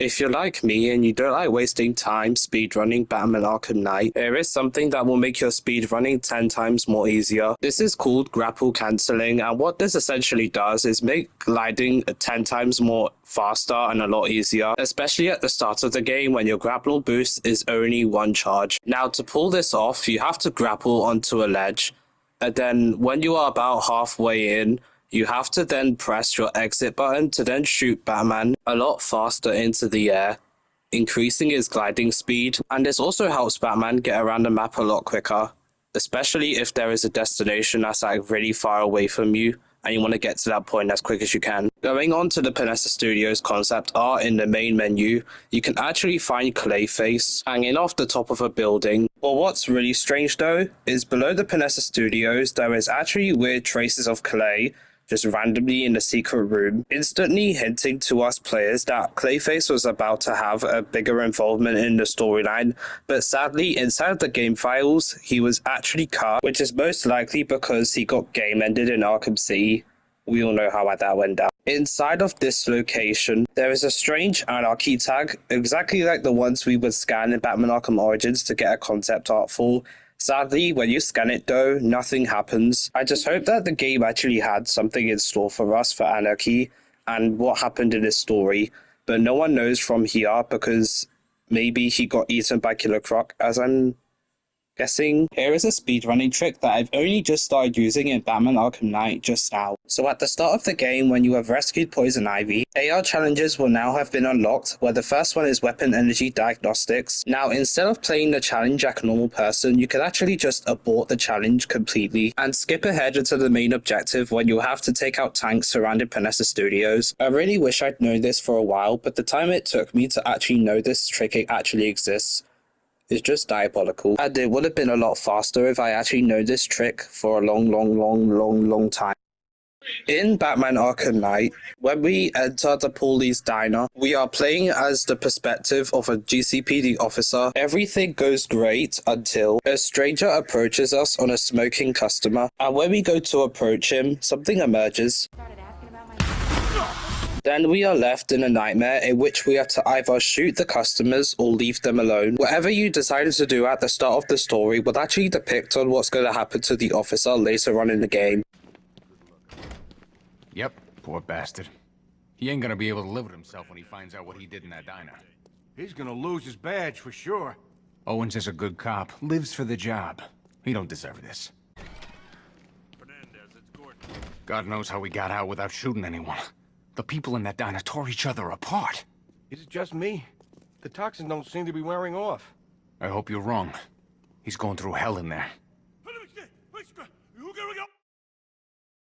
If you're like me and you don't like wasting time speedrunning Batman Arkham Knight, there is something that will make your speedrunning 10 times more easier. This is called grapple cancelling, and what this essentially does is make gliding 10 times more faster and a lot easier, especially at the start of the game when your grapple boost is only one charge. Now to pull this off, you have to grapple onto a ledge, and then when you are about halfway in, you have to then press your exit button to then shoot Batman a lot faster into the air, increasing his gliding speed, and this also helps Batman get around the map a lot quicker, especially if there is a destination that's like really far away from you and you want to get to that point as quick as you can. Going on to the Panessa Studios concept art in the main menu, you can actually find Clayface hanging off the top of a building. But what's really strange though, is below the Panessa Studios there is actually weird traces of clay just randomly in the secret room, instantly hinting to us players that Clayface was about to have a bigger involvement in the storyline, but sadly inside of the game files he was actually cut, which is most likely because he got game ended in Arkham City. We all know how that went down. Inside of this location, there is a strange anarchy tag, exactly like the ones we would scan in Batman Arkham Origins to get a concept art for. Sadly, when you scan it though, nothing happens. I just hope that the game actually had something in store for us for Anarchy and what happened in this story, but no one knows from here because maybe he got eaten by Killer Croc, as I'm guessing. Here is a speedrunning trick that I've only just started using in Batman Arkham Knight just now. So at the start of the game, when you have rescued Poison Ivy, AR challenges will now have been unlocked, where the first one is Weapon Energy Diagnostics. Now instead of playing the challenge like a normal person, you can actually just abort the challenge completely and skip ahead into the main objective when you'll have to take out tanks surrounding Panessa Studios. I really wish I'd known this for a while, but the time it took me to actually know this trick actually exists is just diabolical, and it would have been a lot faster if I actually know this trick for a long time. In Batman Arkham Knight, when we enter the police diner, we are playing as the perspective of a GCPD officer. Everything goes great until a stranger approaches us on a smoking customer, and when we go to approach him, something emerges. Then we are left in a nightmare in which we have to either shoot the customers or leave them alone. Whatever you decided to do at the start of the story will actually depict on what's going to happen to the officer later on in the game. Yep, poor bastard. He ain't gonna be able to live with himself when he finds out what he did in that diner. He's gonna lose his badge for sure. Owens is a good cop, lives for the job. He don't deserve this. Fernandez, it's Gordon. God knows how we got out without shooting anyone. The people in that diner tore each other apart. Is it just me? The toxins don't seem to be wearing off. I hope you're wrong. He's going through hell in there.